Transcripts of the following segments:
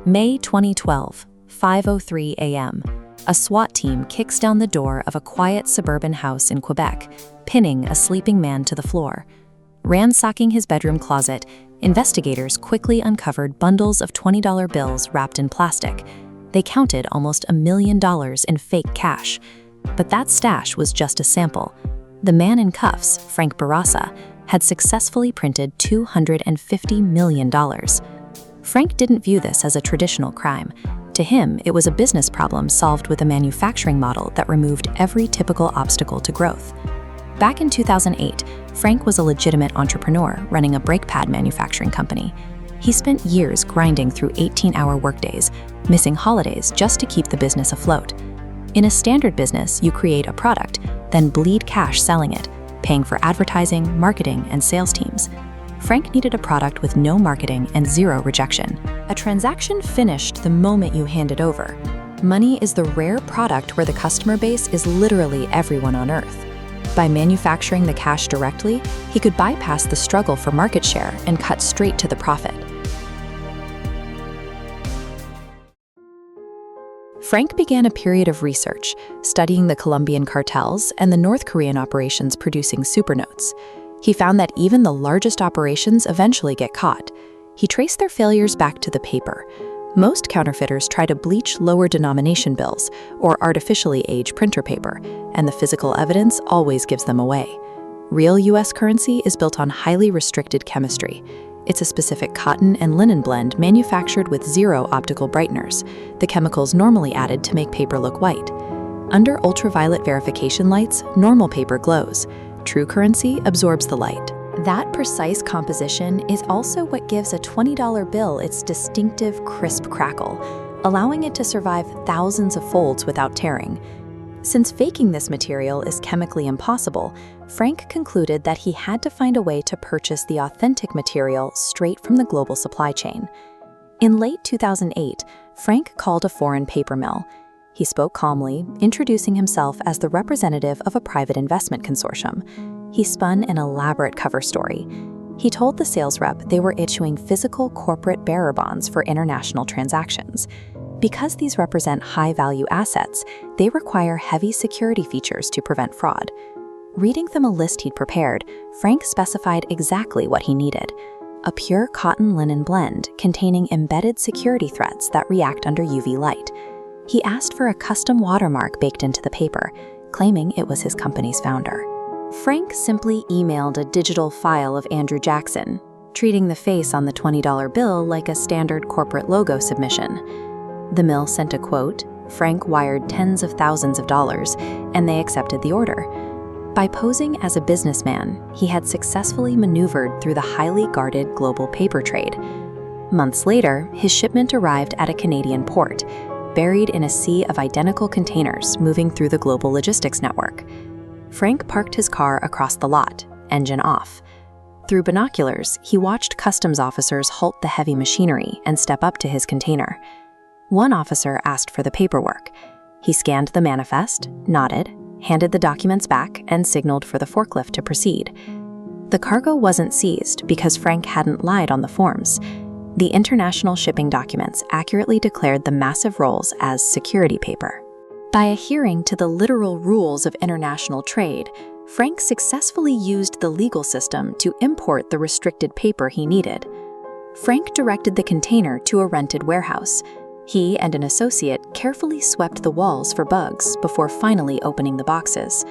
May 2012, 5:03 a.m. A SWAT team kicks down the door of a quiet suburban house in Quebec, pinning a sleeping man to the floor. Ransacking his bedroom closet, investigators quickly uncovered bundles of $20 bills wrapped in plastic. They counted almost $1 million in fake cash. But that stash was just a sample. The man in cuffs, Frank Bourassa, had successfully printed $250 million. Frank didn't view this as a traditional crime. To him, it was a business problem solved with a manufacturing model that removed every typical obstacle to growth. Back in 2008, Frank was a legitimate entrepreneur running a brake pad manufacturing company. He spent years grinding through 18-hour workdays, missing holidays just to keep the business afloat. In a standard business, you create a product, then bleed cash selling it, paying for advertising, marketing, and sales teams. Frank needed a product with no marketing and zero rejection. A transaction finished the moment you hand it over. Money is the rare product where the customer base is literally everyone on Earth. By manufacturing the cash directly, he could bypass the struggle for market share and cut straight to the profit. Frank began a period of research, studying the Colombian cartels and the North Korean operations producing supernotes. He found that even the largest operations eventually get caught. He traced their failures back to the paper. Most counterfeiters try to bleach lower denomination bills or artificially age printer paper, and the physical evidence always gives them away. Real U.S. currency is built on highly restricted chemistry. It's a specific cotton and linen blend manufactured with zero optical brighteners, the chemicals normally added to make paper look white. Under ultraviolet verification lights, normal paper glows. True currency absorbs the light. That precise composition is also what gives a $20 bill its distinctive crisp crackle, allowing it to survive thousands of folds without tearing. Since faking this material is chemically impossible, Frank concluded that he had to find a way to purchase the authentic material straight from the global supply chain. In late 2008, Frank called a foreign paper mill. He spoke calmly, introducing himself as the representative of a private investment consortium. He spun an elaborate cover story. He told the sales rep they were issuing physical corporate bearer bonds for international transactions. Because these represent high-value assets, they require heavy security features to prevent fraud. Reading from a list he'd prepared, Frank specified exactly what he needed: a pure cotton linen blend containing embedded security threads that react under UV light. He asked for a custom watermark baked into the paper, claiming it was his company's founder. Frank simply emailed a digital file of Andrew Jackson, treating the face on the $20 bill like a standard corporate logo submission. The mill sent a quote, Frank wired tens of thousands of dollars, and they accepted the order. By posing as a businessman, he had successfully maneuvered through the highly guarded global paper trade. Months later, his shipment arrived at a Canadian port, buried in a sea of identical containers moving through the global logistics network. Frank parked his car across the lot, engine off. Through binoculars, he watched customs officers halt the heavy machinery and step up to his container. One officer asked for the paperwork. He scanned the manifest, nodded, handed the documents back, and signaled for the forklift to proceed. The cargo wasn't seized because Frank hadn't lied on the forms. The international shipping documents accurately declared the massive rolls as security paper. By adhering to the literal rules of international trade, Frank successfully used the legal system to import the restricted paper he needed. Frank directed the container to a rented warehouse. He and an associate carefully swept the walls for bugs before finally opening the boxes.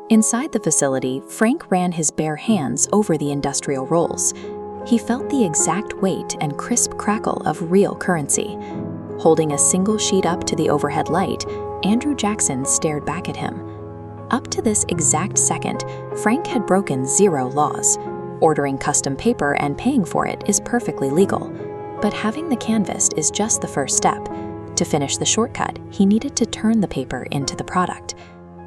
Inside the facility, Frank ran his bare hands over the industrial rolls. He felt the exact weight and crisp crackle of real currency. Holding a single sheet up to the overhead light, Andrew Jackson stared back at him. Up to this exact second, Frank had broken zero laws. Ordering custom paper and paying for it is perfectly legal. But having the canvassed is just the first step. To finish the shortcut, he needed to turn the paper into the product.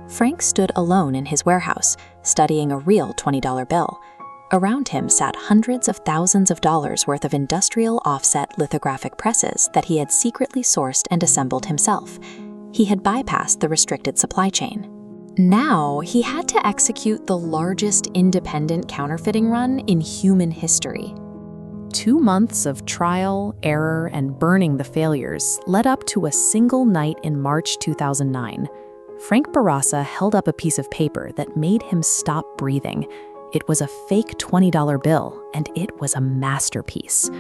Frank stood alone in his warehouse, studying a real $20 bill. Around him sat hundreds of thousands of dollars worth of industrial offset lithographic presses that he had secretly sourced and assembled himself. He had bypassed the restricted supply chain. Now, he had to execute the largest independent counterfeiting run in human history. 2 months of trial, error, and burning the failures led up to a single night in March 2009. Frank Bourassa held up a piece of paper that made him stop breathing. It was a fake $20 bill, and it was a masterpiece.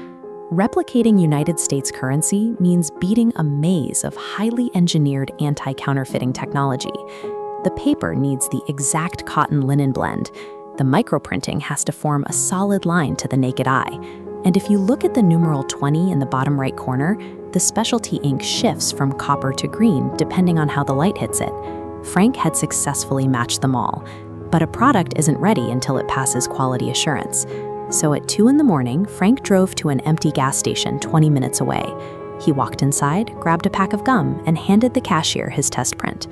Replicating United States currency means beating a maze of highly engineered anti-counterfeiting technology. The paper needs the exact cotton-linen blend. The microprinting has to form a solid line to the naked eye. And if you look at the numeral 20 in the bottom right corner, the specialty ink shifts from copper to green depending on how the light hits it. Frank had successfully matched them all, but a product isn't ready until it passes quality assurance. So at 2 in the morning, Frank drove to an empty gas station 20 minutes away. He walked inside, grabbed a pack of gum, and handed the cashier his test print.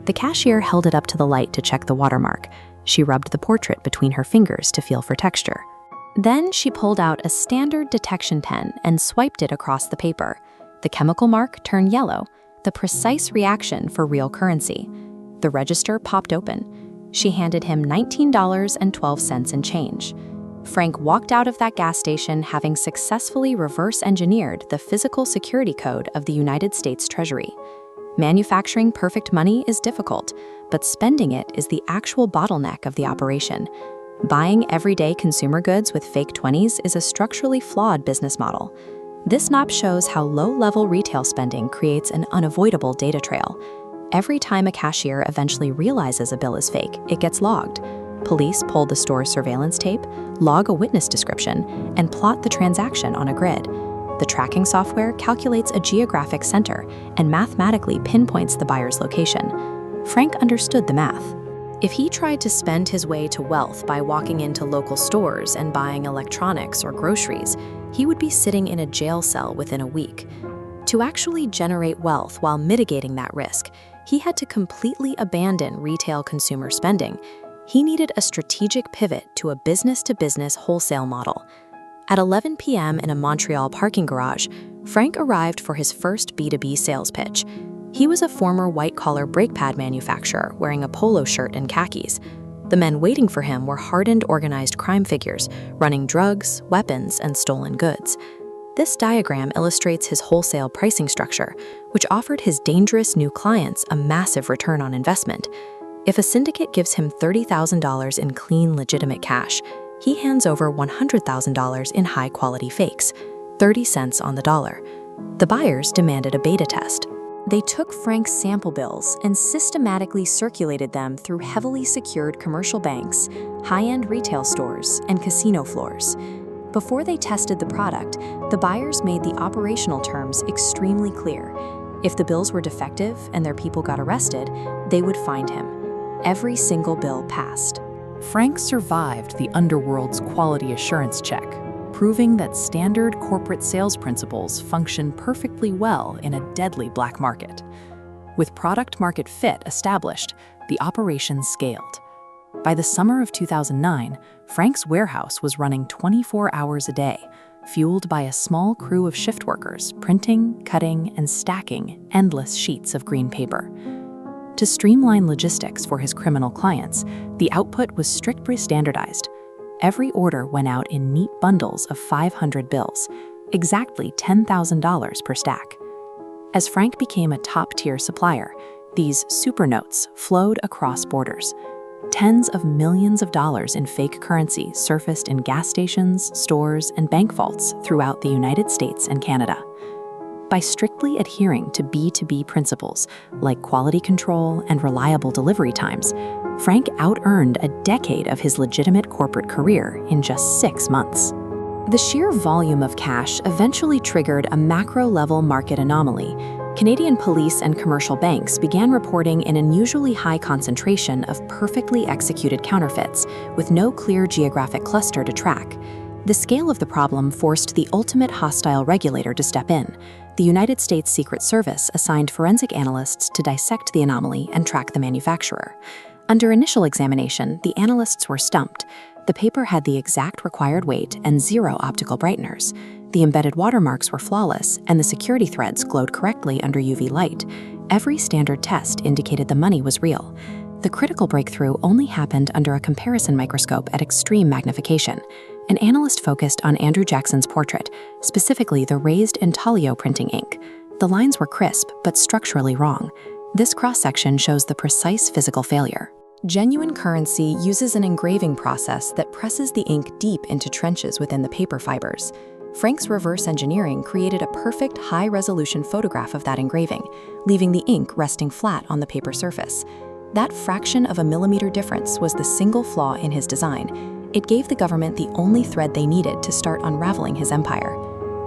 The cashier held it up to the light to check the watermark. She rubbed the portrait between her fingers to feel for texture. Then she pulled out a standard detection pen and swiped it across the paper. The chemical mark turned yellow, the precise reaction for real currency. The register popped open. She handed him $19.12 in change. Frank walked out of that gas station having successfully reverse-engineered the physical security code of the United States Treasury. Manufacturing perfect money is difficult, but spending it is the actual bottleneck of the operation. Buying everyday consumer goods with fake 20s is a structurally flawed business model. This map shows how low-level retail spending creates an unavoidable data trail. Every time a cashier eventually realizes a bill is fake, it gets logged. Police pull the store's surveillance tape, log a witness description, and plot the transaction on a grid. The tracking software calculates a geographic center and mathematically pinpoints the buyer's location. Frank understood the math. If he tried to spend his way to wealth by walking into local stores and buying electronics or groceries, he would be sitting in a jail cell within a week. To actually generate wealth while mitigating that risk, he had to completely abandon retail consumer spending. He needed a strategic pivot to a business-to-business wholesale model. At 11 p.m. in a Montreal parking garage, Frank arrived for his first B2B sales pitch. He was a former white-collar brake pad manufacturer wearing a polo shirt and khakis. The men waiting for him were hardened organized crime figures, running drugs, weapons, and stolen goods. This diagram illustrates his wholesale pricing structure, which offered his dangerous new clients a massive return on investment. If a syndicate gives him $30,000 in clean, legitimate cash, he hands over $100,000 in high-quality fakes, 30 cents on the dollar. The buyers demanded a beta test. They took Frank's sample bills and systematically circulated them through heavily secured commercial banks, high-end retail stores, and casino floors. Before they tested the product, the buyers made the operational terms extremely clear. If the bills were defective and their people got arrested, they would find him. Every single bill passed. Frank survived the underworld's quality assurance check, proving that standard corporate sales principles function perfectly well in a deadly black market. With product-market fit established, the operation scaled. By the summer of 2009, Frank's warehouse was running 24 hours a day, fueled by a small crew of shift workers printing, cutting, and stacking endless sheets of green paper. To streamline logistics for his criminal clients, the output was strictly standardized. Every order went out in neat bundles of 500 bills, exactly $10,000 per stack. As Frank became a top-tier supplier, these super notes flowed across borders. Tens of millions of dollars in fake currency surfaced in gas stations, stores, and bank vaults throughout the United States and Canada. By strictly adhering to B2B principles like quality control and reliable delivery times, Frank out-earned a decade of his legitimate corporate career in just 6 months. The sheer volume of cash eventually triggered a macro-level market anomaly. Canadian police and commercial banks began reporting an unusually high concentration of perfectly executed counterfeits, with no clear geographic cluster to track. The scale of the problem forced the ultimate hostile regulator to step in. The United States Secret Service assigned forensic analysts to dissect the anomaly and track the manufacturer. Under initial examination, the analysts were stumped. The paper had the exact required weight and 0 optical brighteners. The embedded watermarks were flawless, and the security threads glowed correctly under UV light. Every standard test indicated the money was real. The critical breakthrough only happened under a comparison microscope at extreme magnification. An analyst focused on Andrew Jackson's portrait, specifically the raised intaglio printing ink. The lines were crisp, but structurally wrong. This cross-section shows the precise physical failure. Genuine currency uses an engraving process that presses the ink deep into trenches within the paper fibers. Frank's reverse engineering created a perfect high-resolution photograph of that engraving, leaving the ink resting flat on the paper surface. That fraction of a millimeter difference was the single flaw in his design. It gave the government the only thread they needed to start unraveling his empire.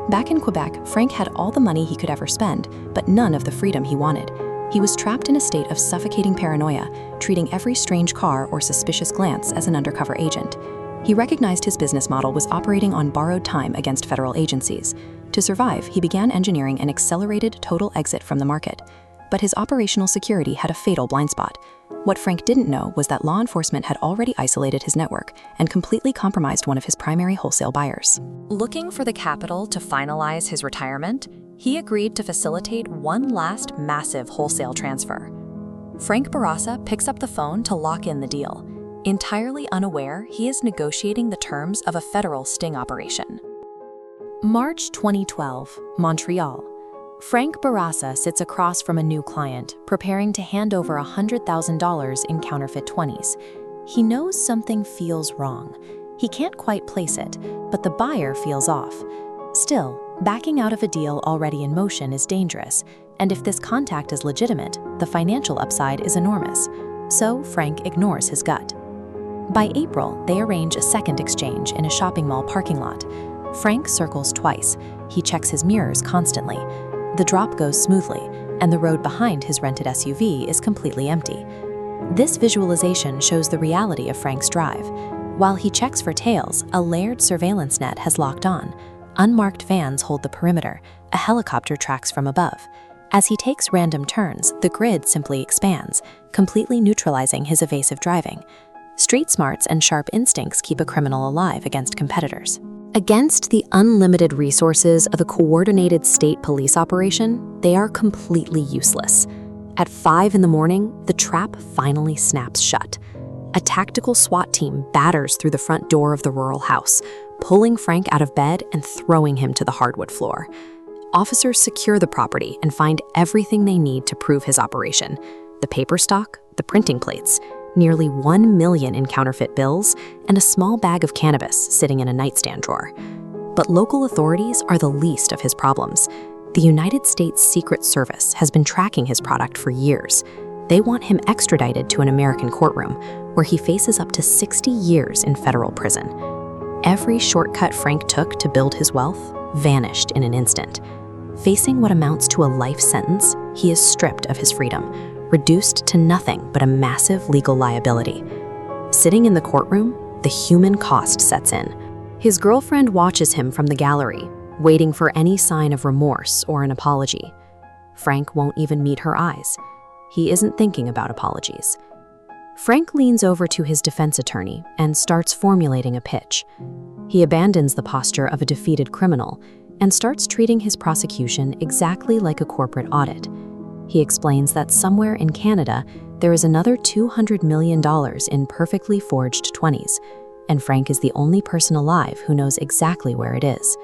Back in Quebec, Frank had all the money he could ever spend, but none of the freedom he wanted. He was trapped in a state of suffocating paranoia, treating every strange car or suspicious glance as an undercover agent. He recognized his business model was operating on borrowed time against federal agencies. To survive, he began engineering an accelerated total exit from the market. But his operational security had a fatal blind spot. What Frank didn't know was that law enforcement had already isolated his network and completely compromised one of his primary wholesale buyers. Looking for the capital to finalize his retirement, he agreed to facilitate one last massive wholesale transfer. Frank Bourassa picks up the phone to lock in the deal. Entirely unaware, he is negotiating the terms of a federal sting operation. March 2012, Montreal. Frank Bourassa sits across from a new client, preparing to hand over $100,000 in counterfeit 20s. He knows something feels wrong. He can't quite place it, but the buyer feels off. Still, backing out of a deal already in motion is dangerous, and if this contact is legitimate, the financial upside is enormous. So Frank ignores his gut. By April, they arrange a second exchange in a shopping mall parking lot. Frank circles twice. He checks his mirrors constantly. The drop goes smoothly, and the road behind his rented SUV is completely empty. This visualization shows the reality of Frank's drive. While he checks for tails, a layered surveillance net has locked on. Unmarked vans hold the perimeter. A helicopter tracks from above. As he takes random turns, the grid simply expands, completely neutralizing his evasive driving. Street smarts and sharp instincts keep a criminal alive against competitors. Against the unlimited resources of a coordinated state police operation, they are completely useless. At 5 in the morning, the trap finally snaps shut. A tactical SWAT team batters through the front door of the rural house, pulling Frank out of bed and throwing him to the hardwood floor. Officers secure the property and find everything they need to prove his operation: the paper stock, the printing plates, nearly 1 million in counterfeit bills, and a small bag of cannabis sitting in a nightstand drawer. But local authorities are the least of his problems. The United States Secret Service has been tracking his product for years. They want him extradited to an American courtroom, where he faces up to 60 years in federal prison. Every shortcut Frank took to build his wealth vanished in an instant. Facing what amounts to a life sentence, he is stripped of his freedom, reduced to nothing but a massive legal liability. Sitting in the courtroom, the human cost sets in. His girlfriend watches him from the gallery, waiting for any sign of remorse or an apology. Frank won't even meet her eyes. He isn't thinking about apologies. Frank leans over to his defense attorney and starts formulating a pitch. He abandons the posture of a defeated criminal and starts treating his prosecution exactly like a corporate audit. He explains that somewhere in Canada, there is another $200 million in perfectly forged 20s, and Frank is the only person alive who knows exactly where it is.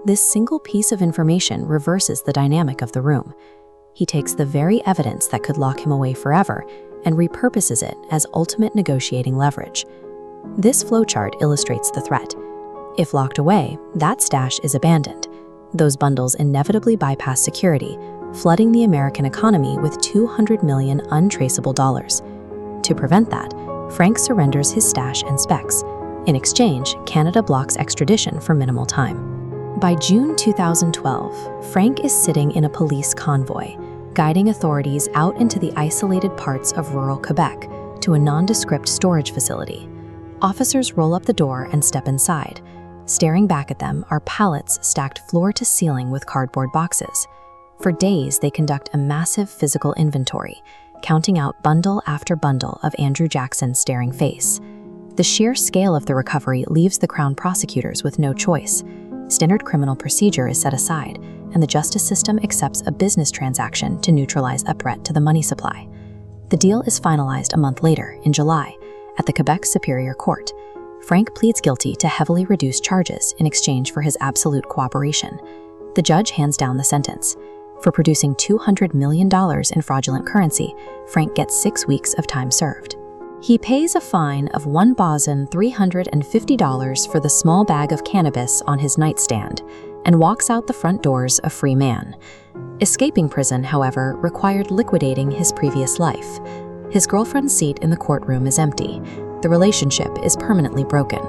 This single piece of information reverses the dynamic of the room. He takes the very evidence that could lock him away forever and repurposes it as ultimate negotiating leverage. This flowchart illustrates the threat. If locked away, that stash is abandoned. Those bundles inevitably bypass security, flooding the American economy with $200 million untraceable dollars. To prevent that, Frank surrenders his stash and specs. In exchange, Canada blocks extradition for minimal time. By June 2012, Frank is sitting in a police convoy, guiding authorities out into the isolated parts of rural Quebec to a nondescript storage facility. Officers roll up the door and step inside. Staring back at them are pallets stacked floor to ceiling with cardboard boxes. For days, they conduct a massive physical inventory, counting out bundle after bundle of Andrew Jackson's staring face. The sheer scale of the recovery leaves the Crown prosecutors with no choice. Standard criminal procedure is set aside, and the justice system accepts a business transaction to neutralize a threat to the money supply. The deal is finalized a month later, in July, at the Quebec Superior Court. Frank pleads guilty to heavily reduced charges in exchange for his absolute cooperation. The judge hands down the sentence. For producing $200 million in fraudulent currency, Frank gets 6 weeks of time served. He pays a fine of $1,350 for the small bag of cannabis on his nightstand and walks out the front doors a free man. Escaping prison, however, required liquidating his previous life. His girlfriend's seat in the courtroom is empty, the relationship is permanently broken,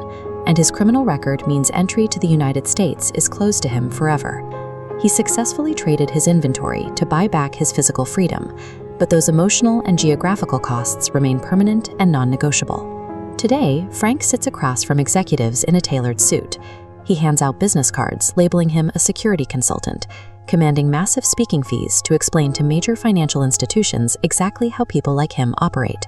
and his criminal record means entry to the United States is closed to him forever. He successfully traded his inventory to buy back his physical freedom, but those emotional and geographical costs remain permanent and non-negotiable. Today, Frank sits across from executives in a tailored suit. He hands out business cards labeling him a security consultant, commanding massive speaking fees to explain to major financial institutions exactly how people like him operate.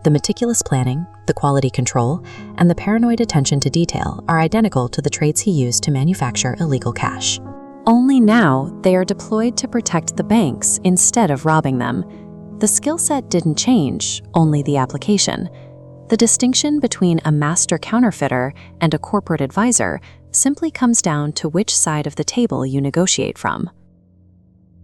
The meticulous planning, the quality control, and the paranoid attention to detail are identical to the traits he used to manufacture illegal cash. Only now, they are deployed to protect the banks instead of robbing them. The skill set didn't change, only the application. The distinction between a master counterfeiter and a corporate advisor simply comes down to which side of the table you negotiate from.